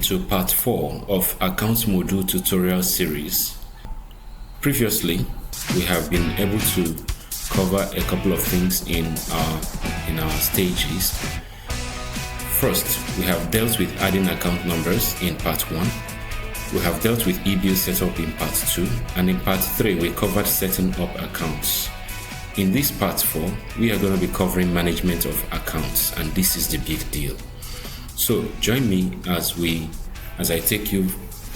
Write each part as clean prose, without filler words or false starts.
to part 4 of Accounts Module tutorial series. Previously, we have been able to cover a couple of things in our stages. First, we have dealt with adding account numbers in part 1. We have dealt with e-bill setup in part 2, and in part 3 we covered setting up accounts. In this part 4, we are going to be covering management of accounts, and this is the big deal. So join me as I take you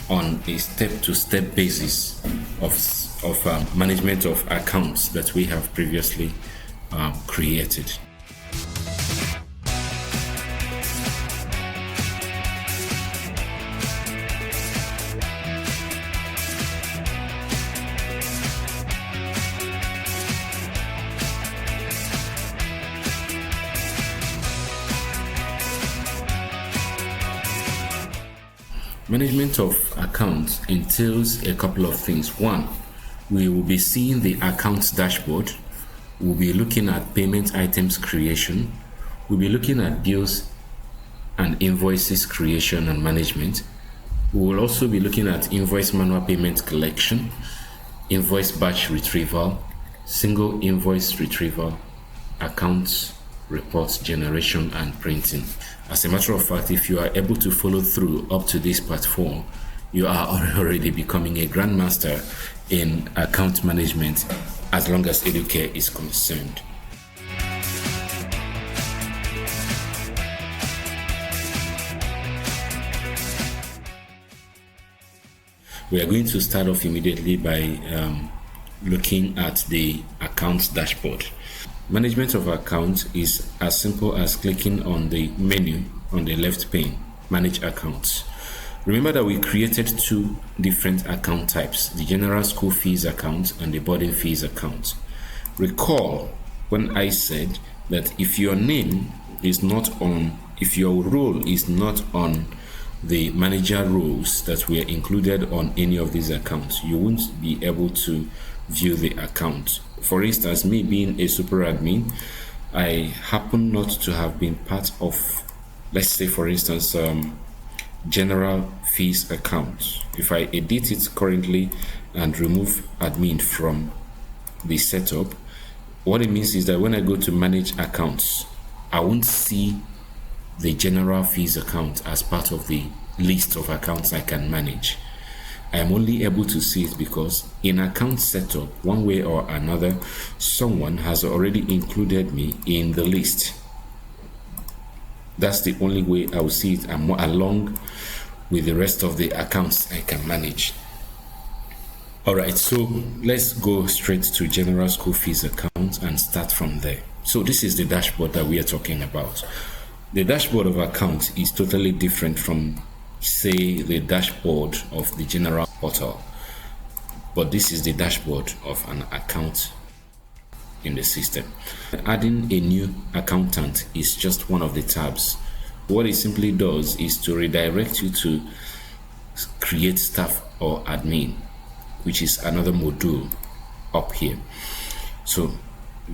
on a step-to-step basis of management of accounts that we have previously created. Management of accounts entails a couple of things. One, we will be seeing the accounts dashboard. We'll be looking at payment items creation. We'll be looking at bills and invoices creation and management. We will also be looking at invoice manual payment collection, invoice batch retrieval, single invoice retrieval, accounts reports generation and printing. As a matter of fact, if you are able to follow through up to this part 4, you are already becoming a grandmaster in account management as long as Educare is concerned. We are going to start off immediately by looking at the accounts dashboard. Management of accounts is as simple as clicking on the menu on the left pane, Manage Accounts. Remember that we created 2 different account types, the general school fees account and the boarding fees account. Recall when I said that if your name is not on, if your role is not on the manager roles that were included on any of these accounts, you won't be able to view the account. For instance, me being a super admin, I happen not to have been part of, let's say for instance, general fees account. If I edit it currently and remove admin from the setup, what it means is that when I go to manage accounts, I won't see the general fees account as part of the list of accounts I can manage. I am only able to see it because in account setup, one way or another, someone has already included me in the list. That's the only way I will see it, and along with the rest of the accounts I can manage. Alright, so let's go straight to general school fees account and start from there. So this is the dashboard that we are talking about. The dashboard of accounts is totally different from, say, the dashboard of the general portal, but this is the dashboard of an account in the system. Adding a new accountant is just one of the tabs. What it simply does is to redirect you to create staff or admin, which is another module up here. So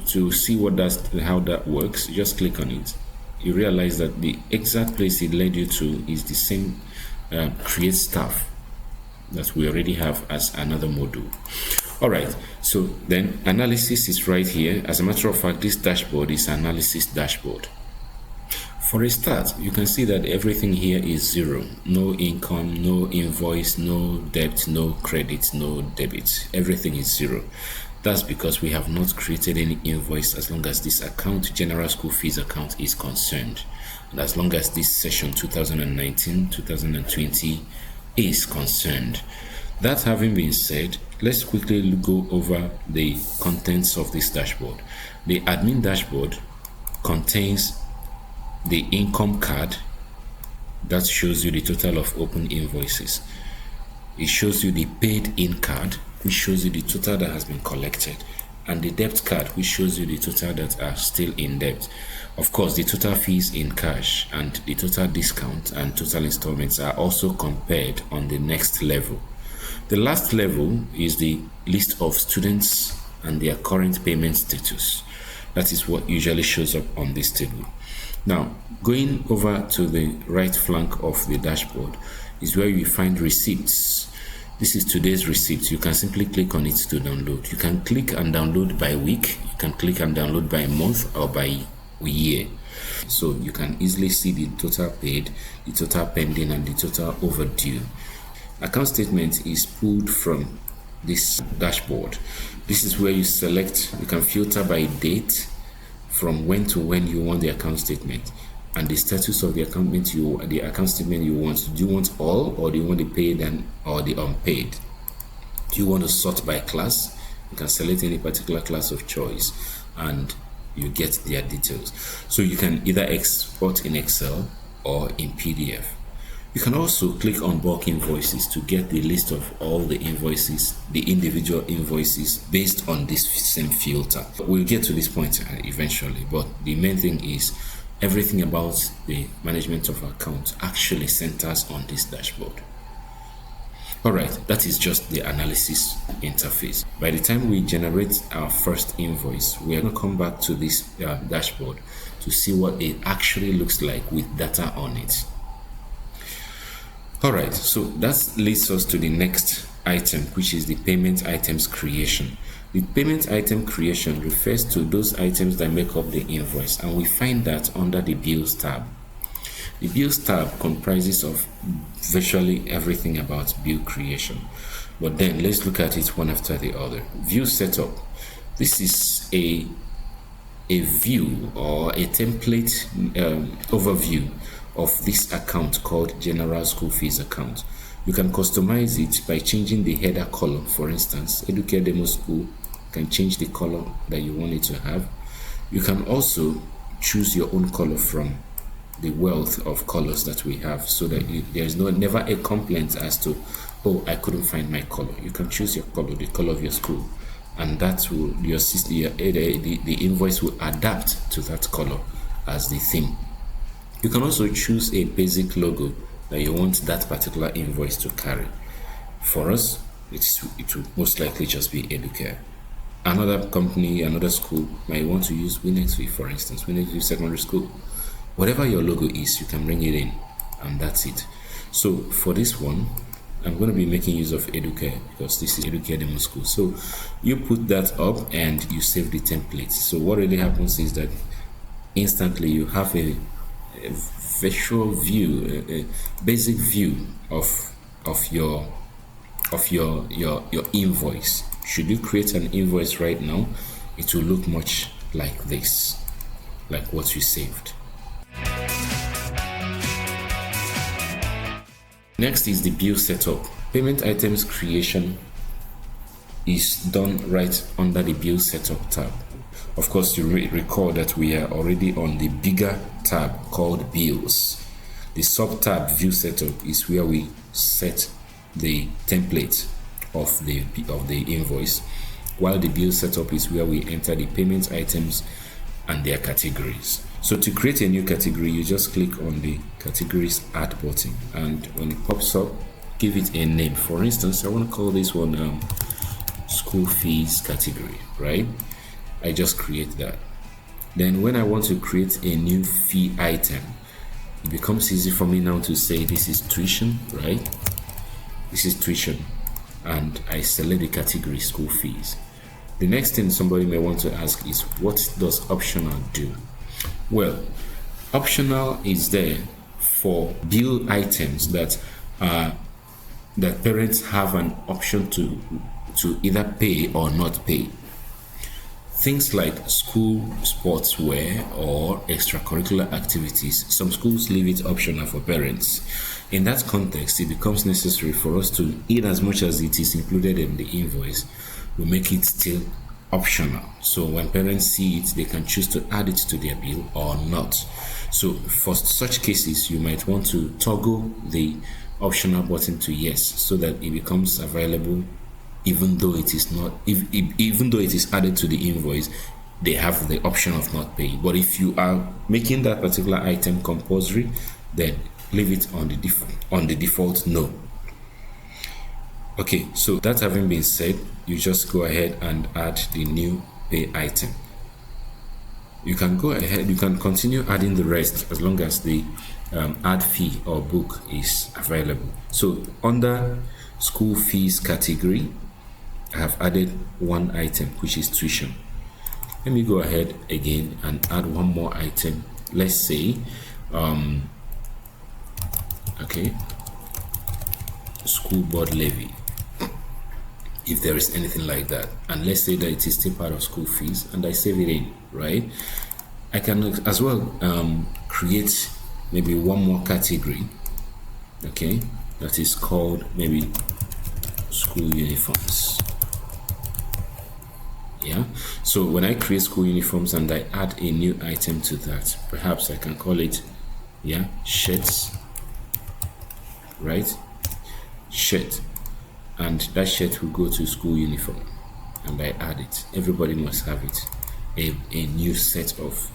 to see how that works, just click on it. You realize that the exact place it led you to is the same create staff that we already have as another module. Alright, so then analysis is right here. As a matter of fact, this dashboard is analysis dashboard. For a start, you can see that everything here is 0. No income, no invoice, no debt, no credit, no debit. Everything is 0. That's because we have not created any invoice as long as this account, general school fees account, is concerned. And as long as this session 2019-2020 is concerned. That having been said, let's quickly go over the contents of this dashboard. The admin dashboard contains the income card that shows you the total of open invoices. It shows you the paid in card, which shows you the total that has been collected, and the debt card, which shows you the total that are still in debt. Of course, the total fees in cash and the total discount and total installments are also compared on the next level. The last level is the list of students and their current payment status. That is what usually shows up on this table. Now, going over to the right flank of the dashboard, is where you find receipts. This is today's receipt. You can simply click on it to download. You can click and download by week. You can click and download by month or by year. So you can easily see the total paid, the total pending, and the total overdue. Account statement is pulled from this dashboard. This is where you select, you can filter by date from when to when you want the account statement, and the status of the account statement you want. Do you want all, or do you want the paid or the unpaid? Do you want to sort by class? You can select any particular class of choice and you get their details. So you can either export in Excel or in PDF. You can also click on bulk invoices to get the list of all the invoices, the individual invoices based on this same filter. We'll get to this point eventually, but the main thing is everything about the management of accounts actually centers on this dashboard. Alright, that is just the analysis interface. By the time we generate our first invoice, we are going to come back to this dashboard to see what it actually looks like with data on it. Alright, so that leads us to the next item, which is the payment items creation. The payment item creation refers to those items that make up the invoice, and we find that under the bills tab. The bills tab comprises of virtually everything about bill creation. But then let's look at it one after the other. View setup. This is a view or a template overview of this account called General School Fees account. You can customize it by changing the header color. For instance, Educare Demo School can change the color that you want it to have. You can also choose your own color from the wealth of colors that we have, so that there's never a complaint as to, oh, I couldn't find my color. You can choose your color, the color of your school, and that will the invoice will adapt to that color as the theme. You can also choose a basic logo that you want that particular invoice to carry. For us, it will most likely just be Educare. Another company, another school might want to use Winexview, for instance, Winexview Secondary School. Whatever your logo is, you can bring it in, and that's it. So for this one, I'm going to be making use of Educare because this is Educare Demo School. So you put that up and you save the template. So what really happens is that instantly you have a visual view, a basic view of your invoice. Should you create an invoice right now, it will look much like this, like what you saved. Next is the bill setup. Payment items creation is done right under the bill setup tab. Of course, you recall that we are already on the bigger tab called bills. The sub tab view setup is where we set the template of the invoice, while the bill setup is where we enter the payment items and their categories. So to create a new category, you just click on the categories add button, and when it pops up, give it a name. For instance, I want to call this one school fees category, right? I just create that. Then when I want to create a new fee item, it becomes easy for me now to say this is tuition, right? This is tuition, and I select the category school fees. The next thing somebody may want to ask is, what does optional do? Well, optional is there for bill items that parents have an option to either pay or not pay. Things like school sportswear or extracurricular activities, some schools leave it optional for parents. In that context, it becomes necessary for us to, in as much as it is included in the invoice, we make it still optional. So when parents see it, they can choose to add it to their bill or not. So for such cases, you might want to toggle the optional button to yes, so that it becomes available even though it is not, even though it is added to the invoice, they have the option of not paying. But if you are making that particular item compulsory, then leave it on the default no. Okay, so that having been said, you just go ahead and add the new pay item. You can go ahead, you can continue adding the rest as long as the add fee or book is available. So under school fees category, I have added one item, which is tuition. Let me go ahead again and add one more item. Let's say okay, school board levy, if there is anything like that, and let's say that it is still part of school fees, and I save it in, right? I can as well create maybe one more category, okay, that is called maybe school uniforms. Yeah, so when I create school uniforms and I add a new item to that, perhaps I can call it, yeah, shirts, right? Shirt, and that shirt will go to school uniform, and I add it. Everybody must have it, a new set of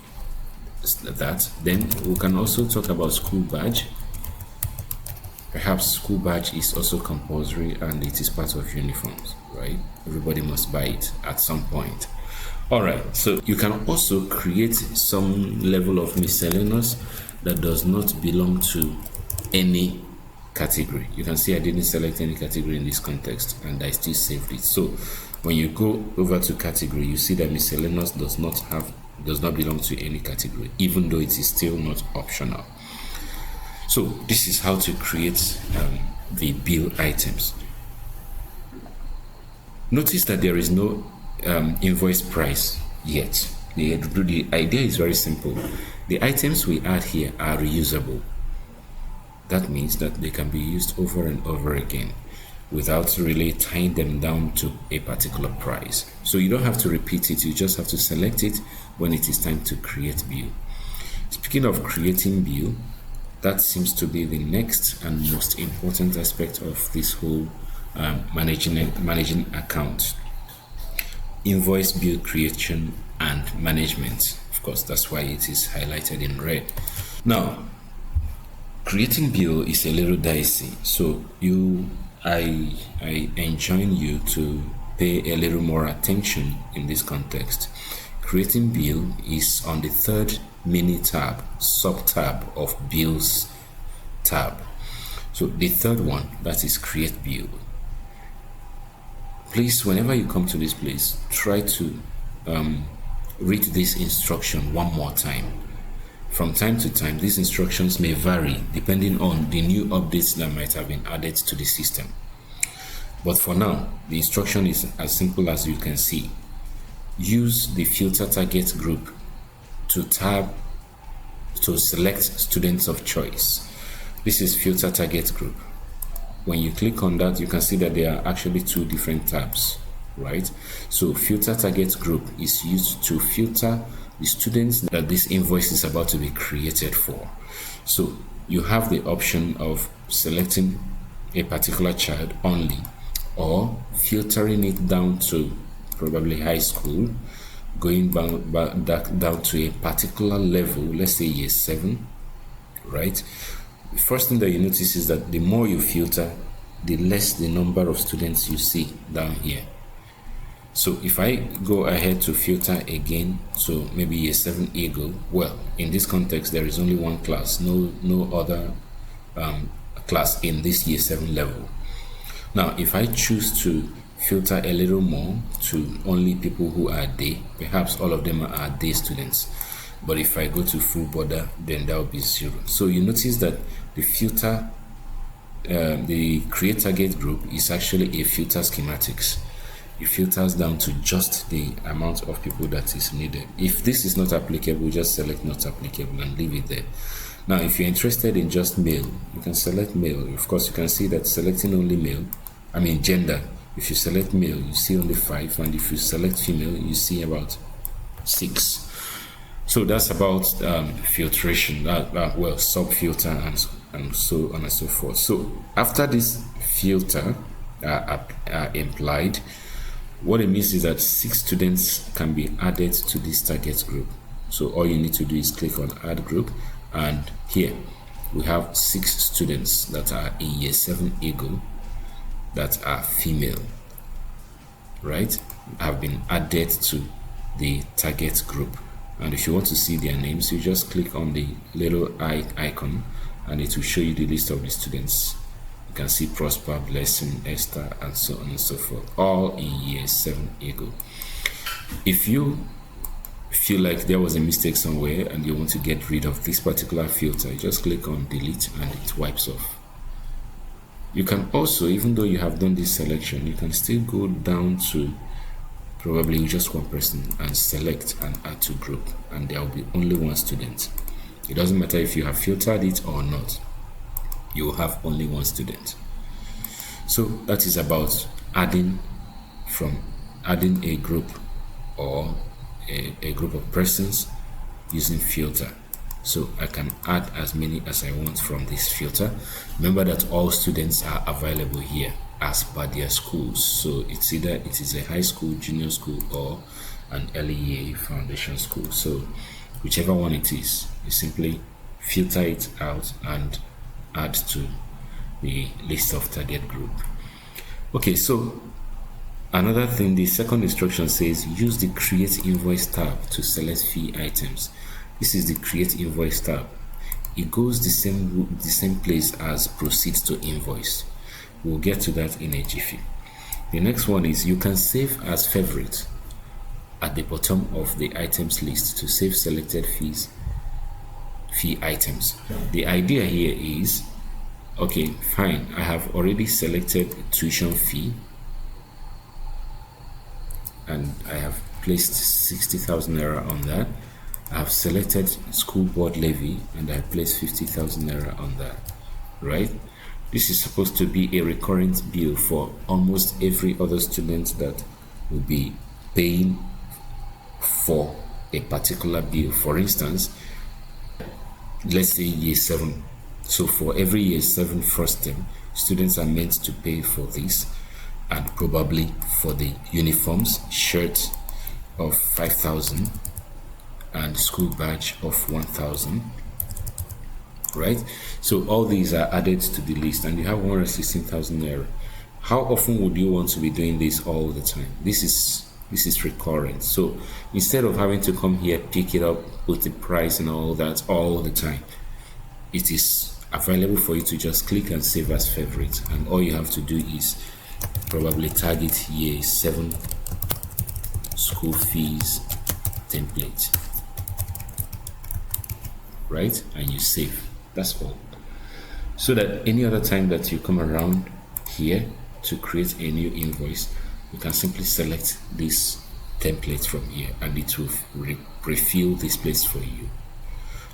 that. Then we can also talk about school badge. Perhaps school badge is also compulsory and it is part of uniforms, right? Everybody must buy it at some point. All right, so you can also create some level of miscellaneous that does not belong to any category. You can see I didn't select any category in this context and I still saved it. So when you go over to category, you see that miscellaneous does not belong to any category, even though it is still not optional. So this is how to create the bill items. Notice that there is no invoice price yet. The idea is very simple. The items we add here are reusable. That means that they can be used over and over again without really tying them down to a particular price. So you don't have to repeat it, you just have to select it when it is time to create bill. Speaking of creating bill, that seems to be the next and most important aspect of this whole managing account. Invoice bill creation and management. Of course, that's why it is highlighted in red. Now, creating bill is a little dicey, so I enjoin you to pay a little more attention in this context. Creating bill is on the third mini tab, sub tab of bills tab. So the third one, that is create bill. Please, whenever you come to this place, try to read this instruction one more time. From time to time, these instructions may vary depending on the new updates that might have been added to the system. But for now, the instruction is as simple as you can see. Use the filter target group to select students of choice. This is filter target group. When you click on that, you can see that there are actually two different tabs, right? So filter target group is used to filter the students that this invoice is about to be created for. So you have the option of selecting a particular child only, or filtering it down to probably high school, going back down to a particular level, let's say year 7, right? The first thing that you notice is that the more you filter, the less the number of students you see down here. So if I go ahead to filter again, so maybe year 7 Eagle, well, in this context there is only one class, no other class in this year 7 level. Now if I choose to filter a little more to only people who are day, perhaps all of them are day students, but if I go to full border, then that will be 0. So you notice that the filter, the create target group is actually a filter schematics. It filters down to just the amount of people that is needed. If this is not applicable, just select not applicable and leave it there. Now if you're interested in just male, you can select male. Of course, you can see that selecting only male, gender, if you select male, you see only 5, and if you select female, you see about 6. So that's about filtration, well, sub filter and so on and so forth. So after this filter are implied, what it means is that 6 students can be added to this target group. So all you need to do is click on add group, and here we have 6 students that are in year 7 Eagle that are female, right, have been added to the target group. And if you want to see their names, you just click on the little eye icon and it will show you the list of the students. You can see Prosper, Blessing, Esther, and so on and so forth, all in year 7 ago. If you feel like there was a mistake somewhere and you want to get rid of this particular filter, just click on delete and it wipes off. You can also, even though you have done this selection, you can still go down to probably just one person and select and add to group, and there will be only one student. It doesn't matter if you have filtered it or not, you will have only one student. So that is about adding a group or a group of persons using filter. So I can add as many as I want from this filter. Remember that all students are available here as per their schools. So it's either it is a high school, junior school, or an early year foundation school. So whichever one it is, you simply filter it out and add to the list of target group. Okay, so another thing, the second instruction says use the create invoice tab to select fee items. This is the create invoice tab. It goes the same place as proceed to invoice. We'll get to that in a jiffy. The next one is you can save as favorite at the bottom of the items list to save selected fee items. The idea here is, okay, fine, I have already selected tuition fee and I have placed 60,000 naira on that. I have selected school board levy and I placed 50,000 naira on that, right? This is supposed to be a recurrent bill for almost every other student that will be paying for a particular bill. For instance, let's say year 7. So for every year 7 first term, students are meant to pay for this, and probably for the uniforms, shirt of 5,000 and school badge of 1,000, right? So all these are added to the list and you have 116,000 naira. How often would you want to be doing this all the time? This is recurrent. So instead of having to come here, pick it up, put the price and all that all the time, it is available for you to just click and save as favorite, and all you have to do is probably target year 7 school fees template, right? And you save. That's all. So that any other time that you come around here to create a new invoice, you can simply select this template from here and it will refill this place for you.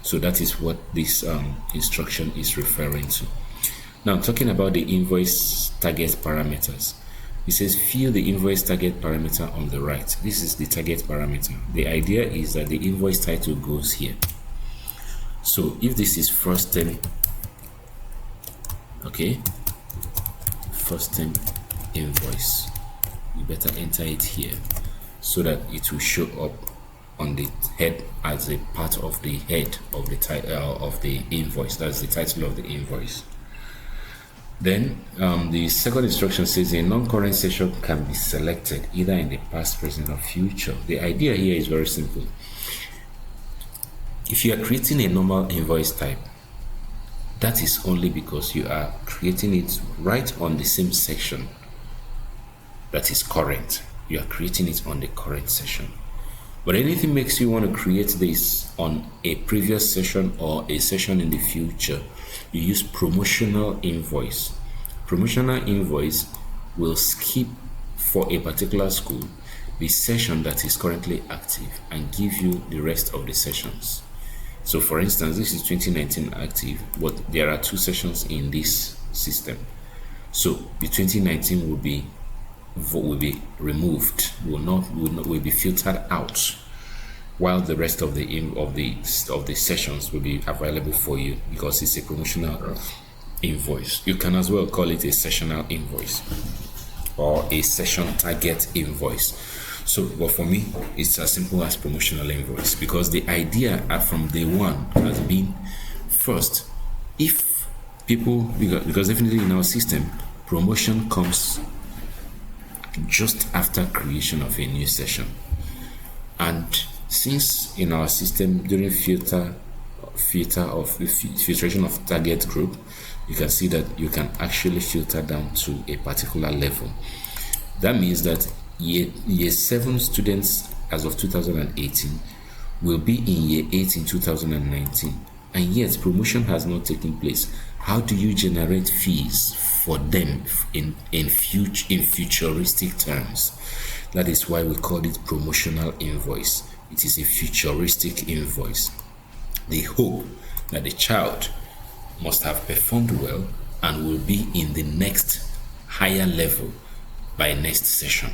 So that is what this instruction is referring to. Now, talking about the invoice target parameters, it says fill the invoice target parameter on the right. This is the target parameter. The idea is that the invoice title goes here. So if this is first term, okay, first term invoice, you better enter it here so that it will show up on the head as a part of the head of the title of the invoice. That's the title of the invoice. Then the second instruction says a non-current session can be selected either in the past, present, or future. The idea here is very simple. If you are creating a normal invoice type, that is only because you are creating it right on the same section that is current. You are creating it on the current session. But anything makes you want to create this on a previous session or a session in the future, you use promotional invoice. Promotional invoice will skip for a particular school the session that is currently active and give you the rest of the sessions. So for instance, this is 2019 active, but there are 2 sessions in this system. So the 2019 will be removed, will be filtered out, while the rest of the sessions will be available for you because it's a promotional invoice. You can as well call it a sessional invoice or a session target invoice. So, but for me, it's as simple as promotional invoice, because the idea from day one has been, first, if people, because definitely in our system, promotion comes just after creation of a new session. And Since in our system during filtration of target group, you can see that you can actually filter down to a particular level. That means that year 7 students as of 2018 will be in year 8 in 2019, and yet promotion has not taken place. How do you generate fees for them in futuristic terms? That is why we call it promotional invoice. It is a futuristic invoice. They hope that the child must have performed well and will be in the next higher level by next session.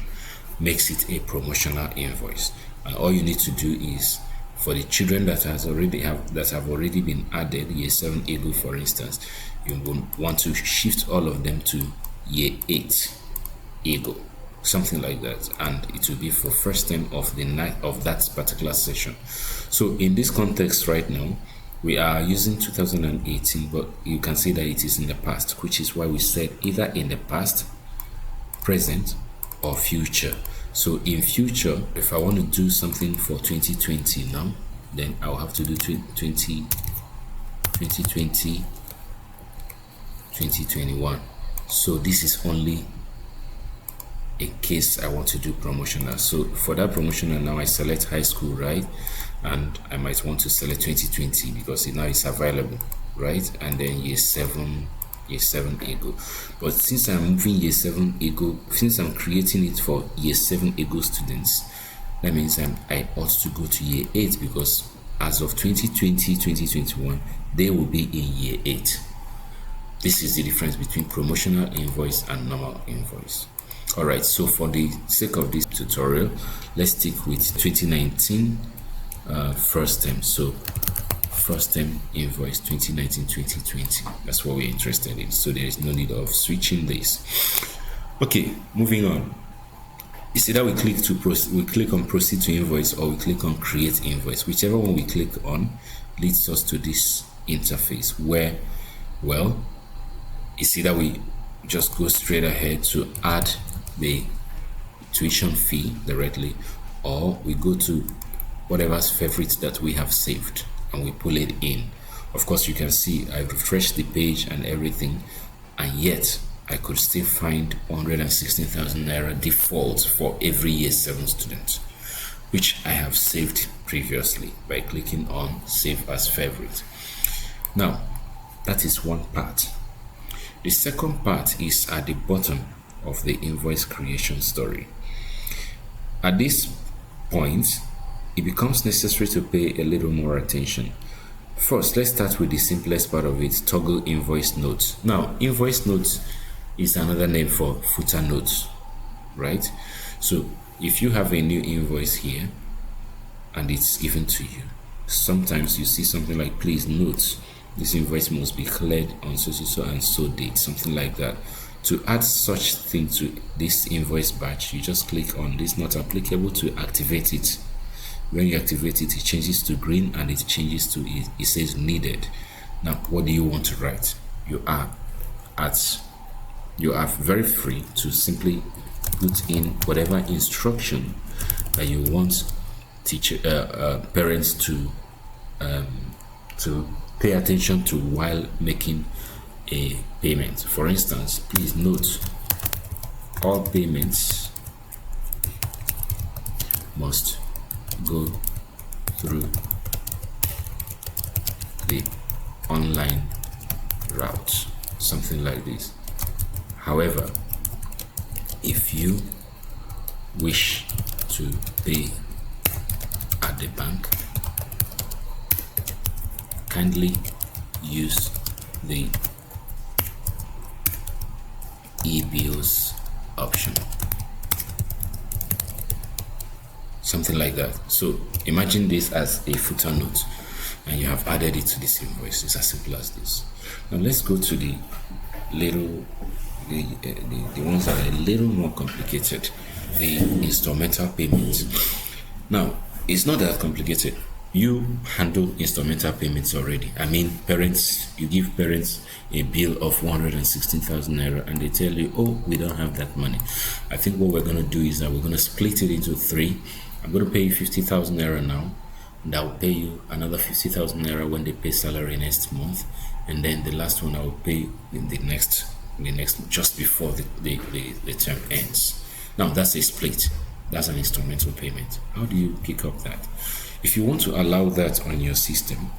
Makes it a promotional invoice. And all you need to do is, for the children that have already been added, year 7 EGO for instance, you will want to shift all of them to year 8 EGO, something like that, and it will be for first term of the night of that particular session. So in this context right now, we are using 2018, but you can see that it is in the past, which is why we said either in the past, present, or future. So in future, if I want to do something for 2020 now, then I'll have to do 2020, 2021. So this is only in case I want to do promotional. So for that promotional, now I select high school, right? And I might want to select 2020 because now it's available, right? And then year 7 EGO. But since I'm moving year 7 EGO, since I'm creating it for year 7 EGO students, that means I ought to go to year 8, because as of 2020, 2021, they will be in year 8. This is the difference between promotional invoice and normal invoice. Alright, so for the sake of this tutorial, let's stick with 2019 first term. So first term invoice 2019-2020. That's what we're interested in. So there is no need of switching this. Okay, moving on. You see that we click on proceed to invoice, or we click on create invoice. Whichever one we click on leads us to this interface where, well, you see that we just go straight ahead to add the tuition fee directly, or we go to whatever's favorite that we have saved and we pull it in. Of course, you can see I refreshed the page and everything, and yet I could still find 116,000 naira default for every year 7 student, which I have saved previously by clicking on save as favorite. Now, that is one part. The second part is at the bottom of the invoice creation story. At this point, it becomes necessary to pay a little more attention. First, let's start with the simplest part of it, toggle invoice notes. Now, invoice notes is another name for footer notes, right? So if you have a new invoice here and it's given to you, sometimes you see something like, please note, this invoice must be cleared on so and so date, something like that. To add such thing to this invoice batch, you just click on this not applicable to activate it. When you activate it, it changes to green and it changes to it says needed. Now, what do you want to write? You are very free to simply put in whatever instruction that you want parents to pay attention to while making a payment. For instance, please note all payments must go through the online route, something like this. However, if you wish to pay at the bank, kindly use the e-bills option, something like that. So imagine this as a footer note and you have added it to this invoice. It's as simple as this. Now let's go to the ones that are a little more complicated, the instrumental payments. Now it's not that complicated. You handle instrumental payments already. I mean, parents, you give parents a bill of 116,000 naira and they tell you, oh, we don't have that money. I think what we're going to do is that we're going to split it into 3 I'm going to pay you 50,000 naira now, and I will pay you another 50,000 naira when they pay salary next month, and then the last one I will pay in the next just before the term ends. Now that's a split. That's an instrumental payment. How do you pick up that? If you want to allow that on your system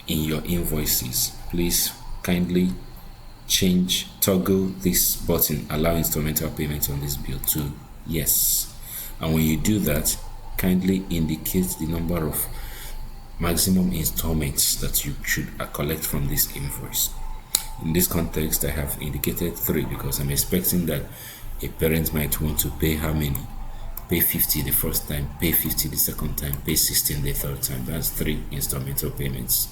in your invoices, please kindly toggle this button, allow instrumental payments on this bill to yes. And when you do that, kindly indicate the number of maximum installments that you should collect from this invoice. In this context, I have indicated 3 because I'm expecting that a parent might want to pay how many? Pay 50 the first time, pay 50 the second time, pay 16 the third time. That's 3 instrumental payments.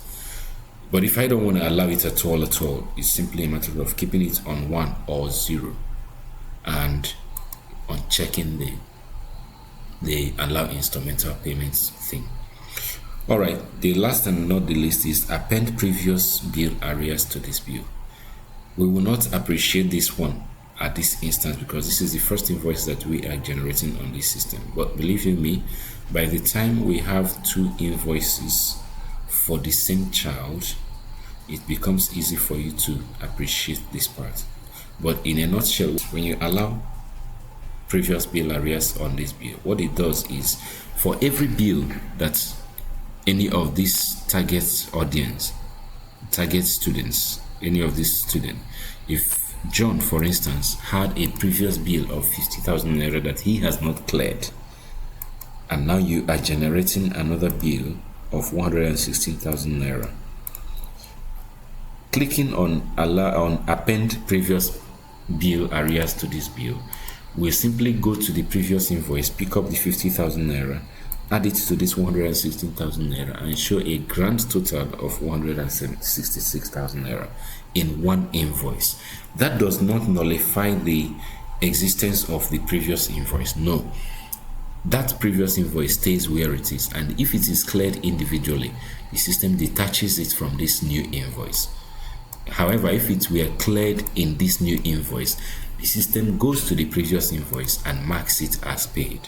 But if I don't want to allow it at all, it's simply a matter of keeping it on 1 or 0 and on checking the allow instrumental payments thing. All right, the last and not the least is append previous bill arrears to this bill. We will not appreciate this one at this instance because this is the first invoice that we are generating on this system. But believe you me, by the time we have 2 invoices for the same child, it becomes easy for you to appreciate this part. But in a nutshell, when you allow previous bill arrears on this bill, what it does is for every bill that any of these target students, any of these students, if John, for instance, had a previous bill of 50,000 naira that he has not cleared, and now you are generating another bill of 116,000 naira. Clicking on append previous bill arrears to this bill, we'll simply go to the previous invoice, pick up the 50,000 naira, add it to this 116,000 naira, and show a grand total of 166,000 naira in one invoice. That does not nullify the existence of the previous invoice. No. That previous invoice stays where it is, and if it is cleared individually, the system detaches it from this new invoice. However, if it were cleared in this new invoice, the system goes to the previous invoice and marks it as paid.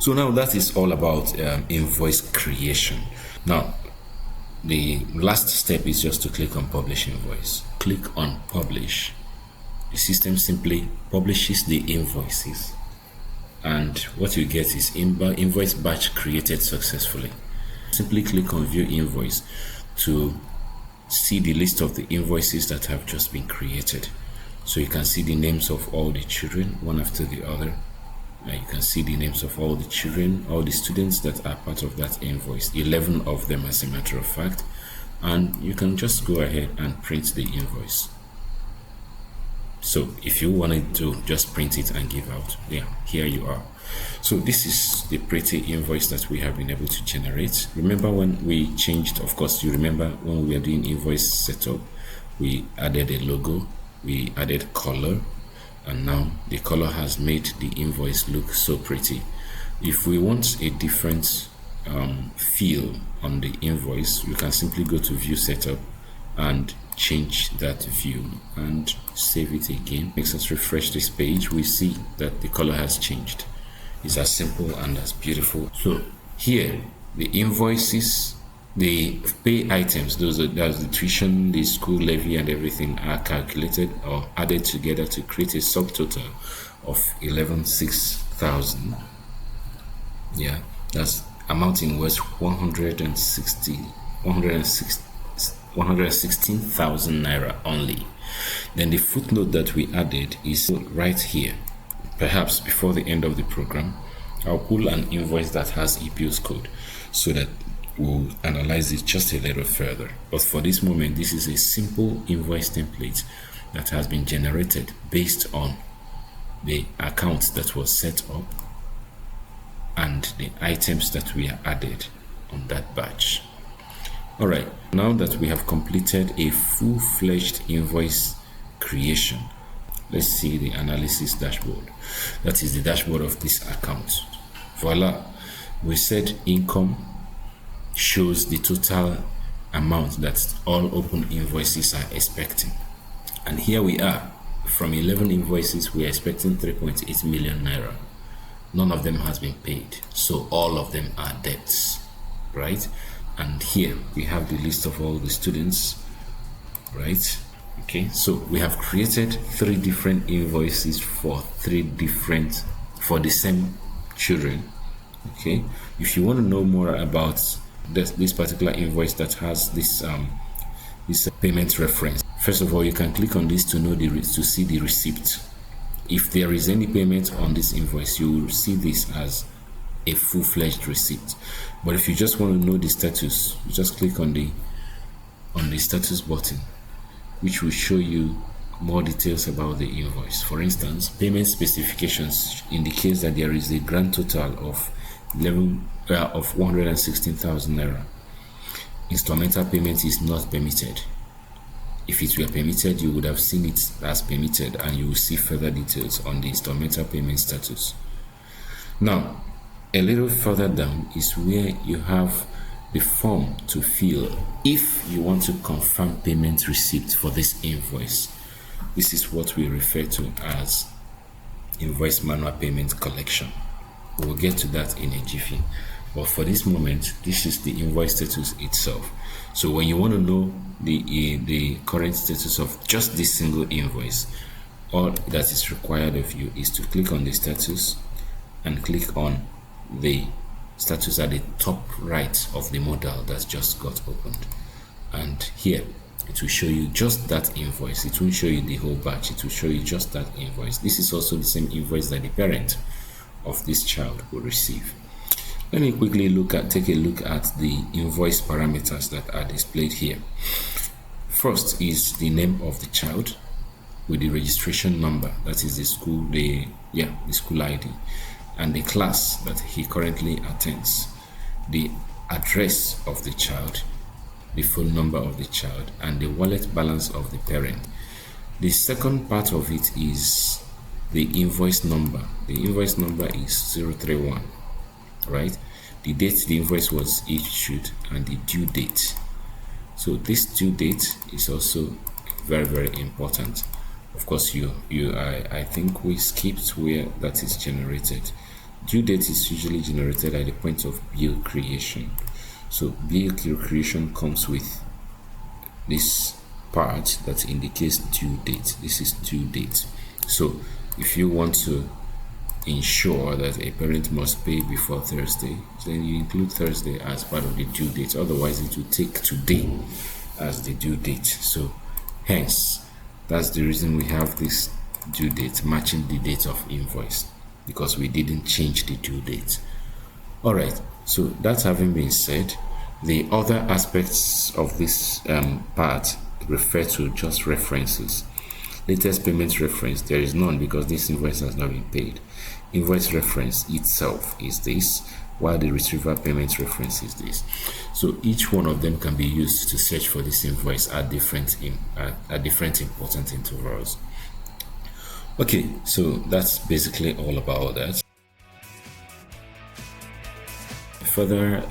So now that is all about invoice creation. Now, the last step is just to click on publish invoice. Click on publish. The system simply publishes the invoices, and what you get is invoice batch created successfully. Simply click on view invoice to see the list of the invoices that have just been created. So you can see the names of all the children one after the other. You can see the names of all the children, all the students that are part of that invoice, 11 of them as a matter of fact, and you can just go ahead and print the invoice. So if you wanted to just print it and give out, yeah, here you are. So this is the pretty invoice that we have been able to generate. Remember when we changed, of course you remember when we were doing invoice setup, we added a logo, we added color, and now the color has made the invoice look so pretty. If we want a different feel on the invoice, we can simply go to view setup and change that view and save it again. Makes us refresh this page. We see that the color has changed. It's as simple and as beautiful. So here the invoices, the pay items, that's the tuition, the school levy and everything, are calculated or added together to create a subtotal of 11,600. Yeah, that's amounting was 116,000 naira only. Then the footnote that we added is right here. Perhaps before the end of the program, I'll pull an invoice that has EPOS code so that we'll analyze it just a little further. But for this moment, this is a simple invoice template that has been generated based on the account that was set up and the items that we are added on that batch. All right, now that we have completed a full-fledged invoice creation, let's see the analysis dashboard. That is the dashboard of this account. Voila, we said income shows the total amount that all open invoices are expecting. And here we are. From 11 invoices, we are expecting 3.8 million naira. none of them has been paid, so all of them are debts, right? And here we have the list of all the students, right? Okay, so we have created 3 different invoices for the same children. Okay, if you want to know more about this particular invoice that has this payment reference, first of all, you can click on this to see the receipt. If there is any payment on this invoice, you will see this as a full-fledged receipt. But if you just want to know the status, you just click on the status button, which will show you more details about the invoice. For instance, payment specifications indicates that there is a grand total of 116,000 naira. Instrumental payment is not permitted. If it were permitted, you would have seen it as permitted, and you will see further details on the instrumental payment status. Now, a little further down is where you have the form to fill if you want to confirm payment receipt for this invoice. This is what we refer to as invoice manual payment collection. We'll get to that in a jiffy, but for this moment, this is the invoice status itself. So when you want to know the current status of just this single invoice, all that is required of you is to click on the status and click on the status at the top right of the modal that just got opened, and here it will show you just that invoice. It won't show you the whole batch, it will show you just that invoice. This is also the same invoice that the parent of this child will receive. Let me quickly take a look at the invoice parameters that are displayed here. First is the name of the child with the registration number, that is the school ID, and the class that he currently attends, the address of the child, the phone number of the child, and the wallet balance of the parent. The second part of it is the invoice number. The invoice number is 031, right? The date the invoice was issued and the due date. So this due date is also very, very important. Of course, I think we skipped where that is generated. Due date is usually generated at the point of bill creation. So bill creation comes with this part that indicates due date. This is due date. So if you want to ensure that a parent must pay before Thursday, then you include Thursday as part of the due date. Otherwise, it will take today as the due date. So hence, that's the reason we have this due date matching the date of invoice, because we didn't change the due date. All right, so that having been said, the other aspects of this part refer to just references. Latest payment reference, there is none because this invoice has not been paid. Invoice reference itself is this, while the retrieval payment reference is this. So each one of them can be used to search for this invoice at different important intervals. Okay, so that's basically all about that. Further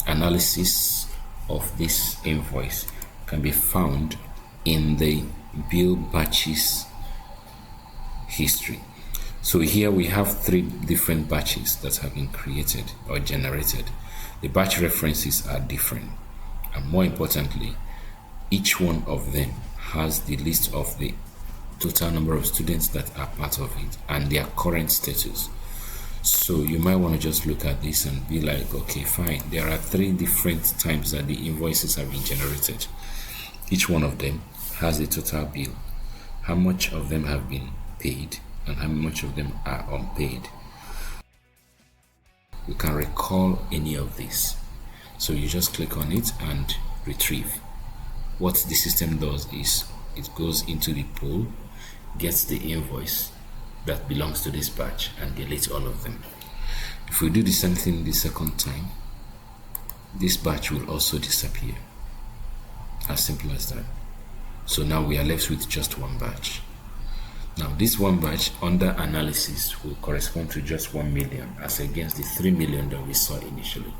analysis of this invoice can be found in the bill batches history. So here we have 3 different batches that have been created or generated. The batch references are different, and more importantly, each one of them has the list of the total number of students that are part of it and their current status. So you might want to just look at this and be like, okay, fine, there are 3 different times that the invoices have been generated. Each one of them has a total bill, how much of them have been paid and how much of them are unpaid. You can recall any of this, so you just click on it and retrieve. What the system does is it goes into the pool, gets the invoice that belongs to this batch and deletes all of them. If we do the same thing the second time, this batch will also disappear. As simple as that. So now we are left with just one batch. Now this one batch under analysis will correspond to just 1 million as against the 3 million that we saw initially.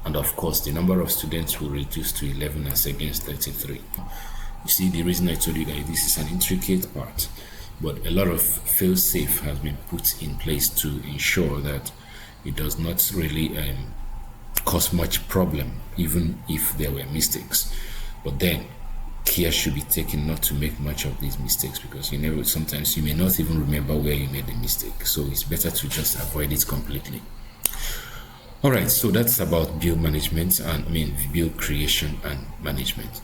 And of course the number of students will reduce to 11 as against 33. You see, the reason I told you that this is an intricate part but a lot of fail-safe has been put in place to ensure that it does not really cause much problem, even if there were mistakes. But then care should be taken not to make much of these mistakes, because sometimes you may not even remember where you made the mistake, so it's better to just avoid it completely. All right, so that's about bill management, and bill creation and management.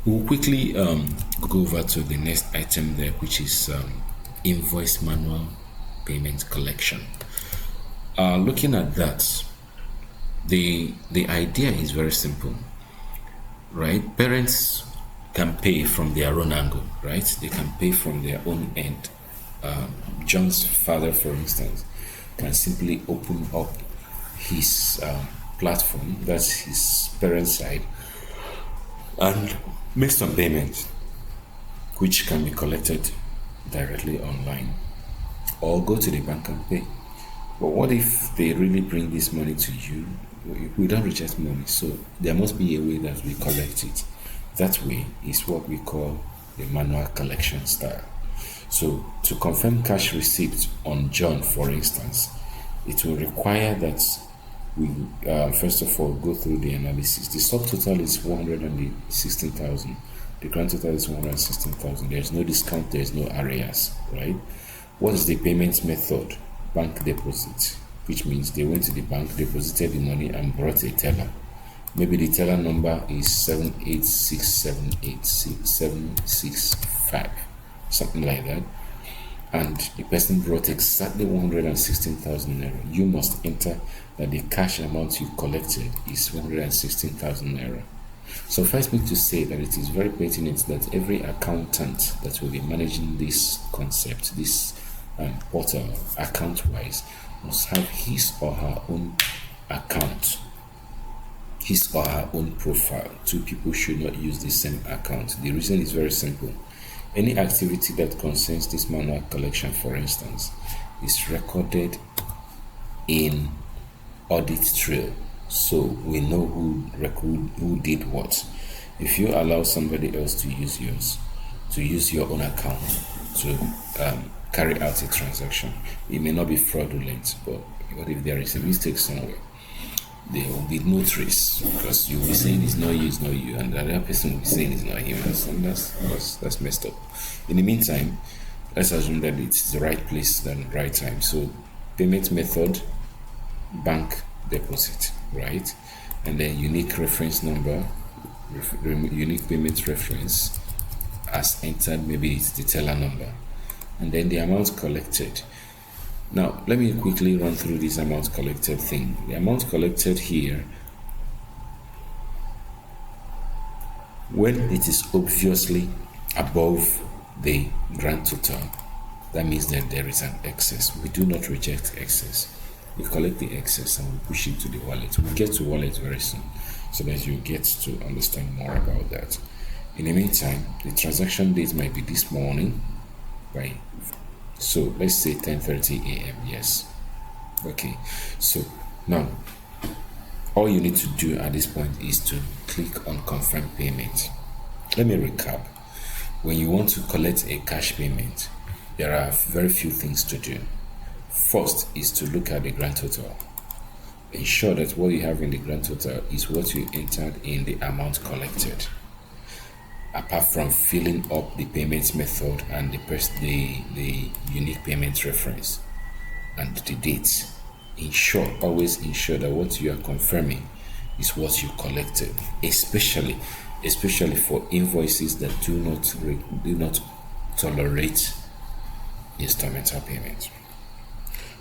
We'll quickly go over to the next item there, which is invoice manual payment collection. Looking at that, the idea is very simple, right? Parents can pay from their own angle, right? They can pay from their own end. John's father, for instance, can simply open up his platform, that's his parents' side, and make some payments, which can be collected directly online, or go to the bank and pay. But what if they really bring this money to you? We don't reject money, so there must be a way that we collect it. That way is what we call the manual collection style. So to confirm cash receipt on John, for instance, it will require that we first of all go through the analysis. The subtotal is 116,000. The grand total is 116,000. There's no discount, there's no arrears, right? What is the payment method? Bank deposit, which means they went to the bank, deposited the money, and brought a teller. Maybe the teller number is 786786765, something like that. And the person brought exactly 116,000 naira. You must enter that the cash amount you collected is 116,000 naira. Suffice me to say that it is very pertinent that every accountant that will be managing this concept, this portal, account-wise, must have his or her own account, his or her own profile. Two people should not use the same account. The reason is very simple. Any activity that concerns this manual collection, for instance, is recorded in audit trail, so we know who did what. If you allow somebody else to use yours, to use your own account to carry out a transaction, it may not be fraudulent, but what if there is a mistake somewhere? There will be no trace, because you'll be saying it's not you, and the other person will be saying it's not him, and that's messed up. In the meantime, let's assume that it's the right place and right time. So payment method, bank deposit, right? And then unique reference number, unique payment reference as entered, maybe it's the teller number, and then the amount collected. Now, let me quickly run through this amount collected thing. The amount collected here, when it is obviously above the grand total, that means that there is an excess. We do not reject excess. We collect the excess and we push it to the wallet. We'll get to wallet very soon, so that you get to understand more about that. In the meantime, the transaction date might be this morning, right? So let's say 10:30 a.m. Yes. Okay. So now, all you need to do at this point is to click on confirm payment. Let me recap. When you want to collect a cash payment, there are very few things to do. First is to look at the grand total. Ensure that what you have in the grand total is what you entered in the amount collected. Apart from filling up the payment method and the unique payment reference and the date, always ensure that what you are confirming is what you collected, especially for invoices that do not tolerate instrumental payment.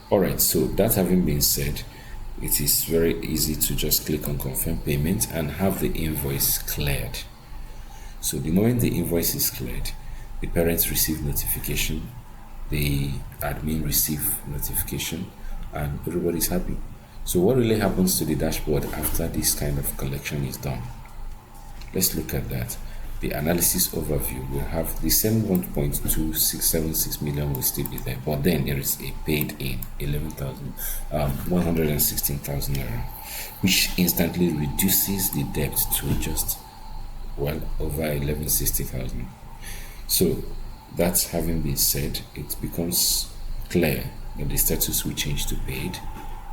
All right, so that having been said, it is very easy to just click on confirm payment and have the invoice cleared. So the moment the invoice is cleared, the parents receive notification, the admin receive notification, and everybody's happy. So what really happens to the dashboard after this kind of collection is done? Let's look at that. The analysis overview will have the same 1.2676 million will still be there, but then there is a paid in 116,000 naira, which instantly reduces the debt to just well over 1160,000. So that having been said, it becomes clear that the status will change to paid.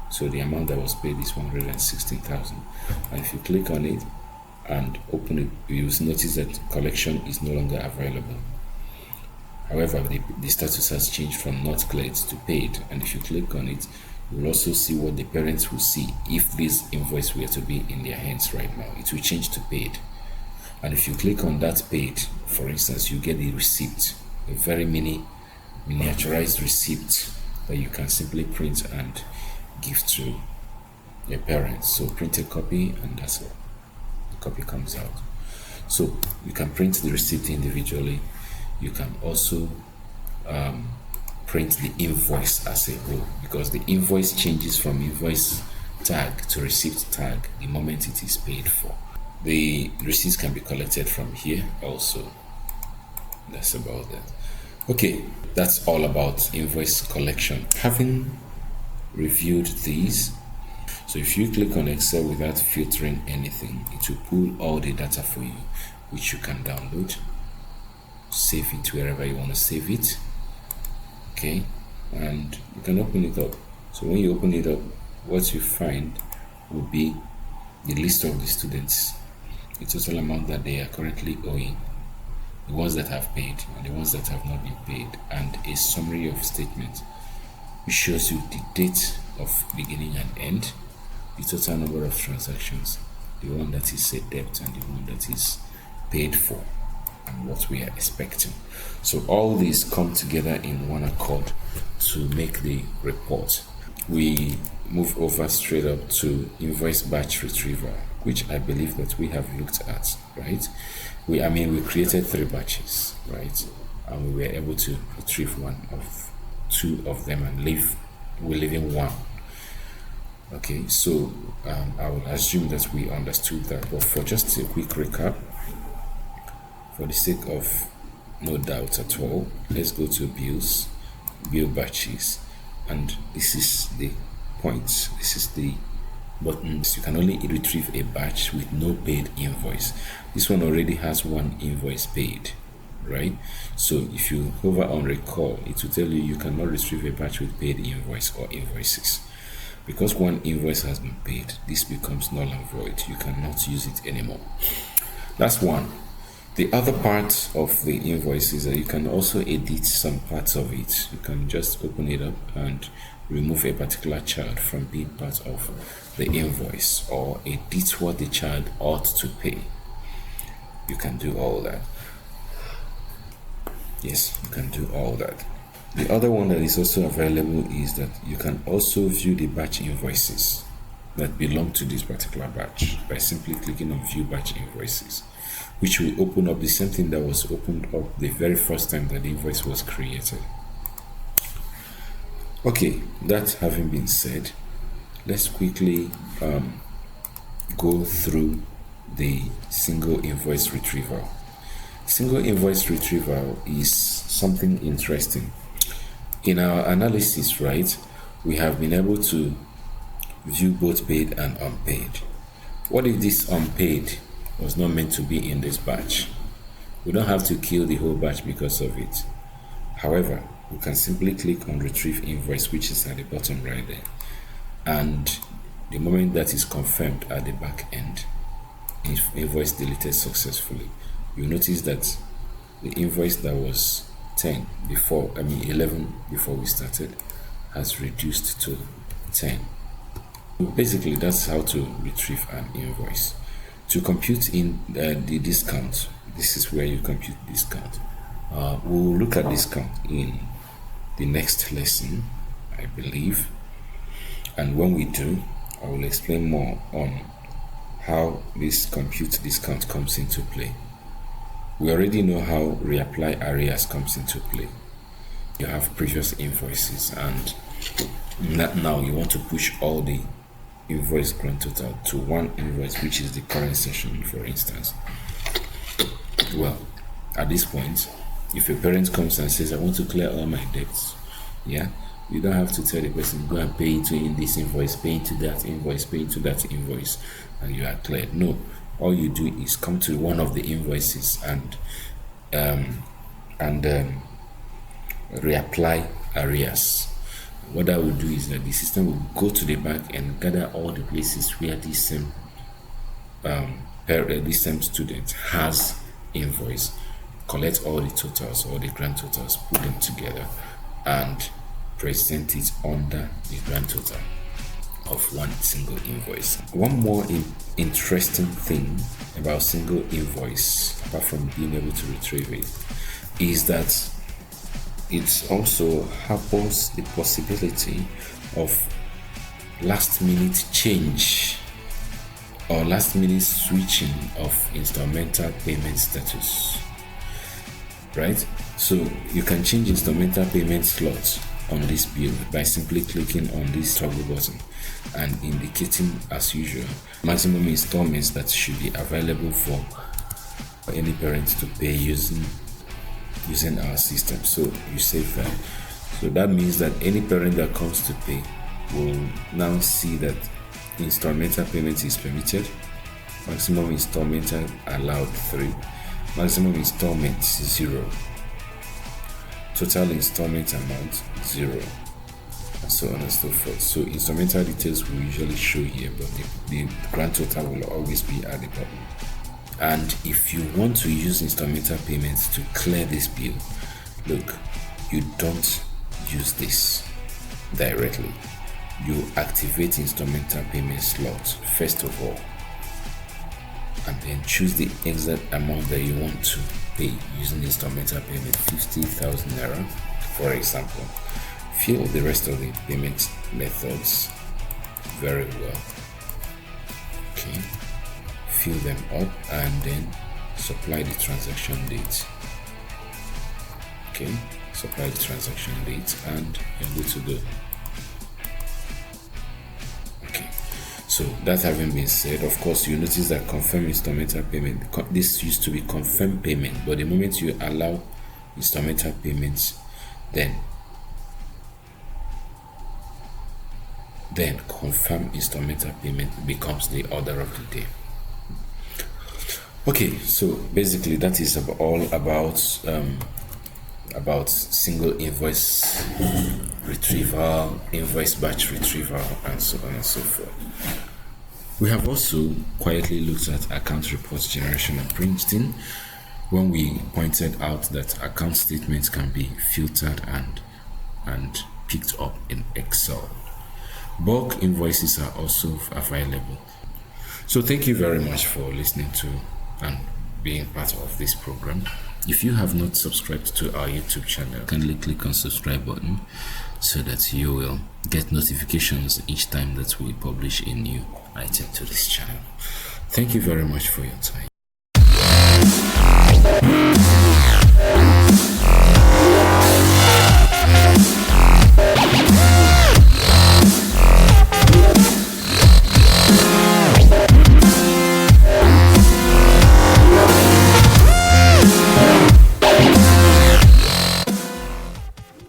So the amount that was paid is 116,000. And if you click on it and open it, you'll notice that collection is no longer available. However, the status has changed from not cleared to paid. And if you click on it, you will also see what the parents will see if this invoice were to be in their hands right now. It will change to paid. And if you click on that paid, for instance, you get the receipt, a very miniaturized receipt that you can simply print and give to your parents. So print a copy and that's it. The copy comes out. So you can print the receipt individually. You can also print the invoice as a whole, because the invoice changes from invoice tag to receipt tag the moment it is paid for. The receipts can be collected from here also. That's about that. Okay, that's all about invoice collection. Having reviewed these, so if you click on Excel without filtering anything, it will pull all the data for you, which you can download, save it wherever you want to save it. Okay, and you can open it up. So when you open it up, what you find will be the list of the students, the total amount that they are currently owing, the ones that have paid and the ones that have not been paid, and a summary of statements which shows you the date of beginning and end, the total number of transactions, the one that is a debt and the one that is paid for, and what we are expecting. So all these come together in one accord to make the report. We move over straight up to invoice batch retrieval, which I believe that we have looked at, right? We created 3 batches, right? And we were able to retrieve 2 of them and we're leaving 1. Okay, so I will assume that we understood that, but for just a quick recap, for the sake of no doubt at all, let's go to bills, bill batches, and this is the point. This is the button. You can only retrieve a batch with no paid invoice. This one already has 1 invoice paid, right? So if you hover on recall, it will tell you you cannot retrieve a batch with paid invoice or invoices. Because 1 invoice has been paid, this becomes null and void. You cannot use it anymore. That's one. The other part of the invoice is that you can also edit some parts of it. You can just open it up and remove a particular child from being part of the invoice, or edit what the child ought to pay. You can do all that. Yes, you can do all that. The other one that is also available is that you can also view the batch invoices that belong to this particular batch by simply clicking on view batch invoices, which will open up the same thing that was opened up the very first time that the invoice was created. Okay, that having been said, let's quickly go through the single invoice retrieval. Single invoice retrieval is something interesting. In our analysis, right, we have been able to view both paid and unpaid. What if this unpaid was not meant to be in this batch? We don't have to kill the whole batch because of it. However, we can simply click on retrieve invoice, which is at the bottom right there, and the moment that is confirmed at the back end, invoice deleted successfully, you notice that the invoice that was 11 before we started has reduced to 10. Basically, that's how to retrieve an invoice. To compute in the discount, this is where you compute discount. We'll look at discount in the next lesson, I believe, and when we do, I will explain more on how this compute discount comes into play. We already know how reapply arrears comes into play. You have previous invoices, and now you want to push all the invoice grand total to one invoice, which is the current session, for instance. Well, at this point, if a parent comes and says, I want to clear all my debts, yeah, you don't have to tell the person, go and pay into in this invoice, pay into that invoice, pay into that invoice, and you are cleared. No, all you do is come to one of the invoices and reapply arrears. What that will do is that the system will go to the bank and gather all the places where this same student has invoice, collect all the totals or the grand totals, put them together and present it under the grand total of one single invoice. One more interesting thing about single invoice, apart from being able to retrieve it, is that it also harbors the possibility of last minute change or last minute switching of instrumental payment status, right? So you can change instrumental payment slots on this bill by simply clicking on this toggle button and indicating, as usual, maximum installments that should be available for any parent to pay using our system. So you save that. So that means that any parent that comes to pay will now see that instrumental payment is permitted, maximum installment allowed 3, maximum installment 0, total installment amount 0, and so on and so forth. So instrumental details will usually show here, but the grand total will always be at the bottom. And if you want to use instrumental payments to clear this bill, look, you don't use this directly. You activate instrumental payment slot first of all, and then choose the exact amount that you want to pay using instrumental payment, 50,000 naira, for example. Fill the rest of the payment methods very well. Okay. Fill them up and then supply the transaction date. Okay, supply the transaction date and you're good to go. Okay, so that having been said, of course, you notice that confirm instrumental payment. This used to be confirm payment, but the moment you allow instrumental payments, then confirm instrumental payment becomes the order of the day. Okay, so basically that is all about single invoice retrieval, invoice batch retrieval, and so on and so forth. We have also quietly looked at account reports generation and printing when we pointed out that account statements can be filtered and picked up in Excel. Bulk invoices are also available. So thank you very much for listening to and being part of this program. If you have not subscribed to our YouTube channel, kindly click on subscribe button so that you will get notifications each time that we publish a new item to this channel. Thank you very much for your time.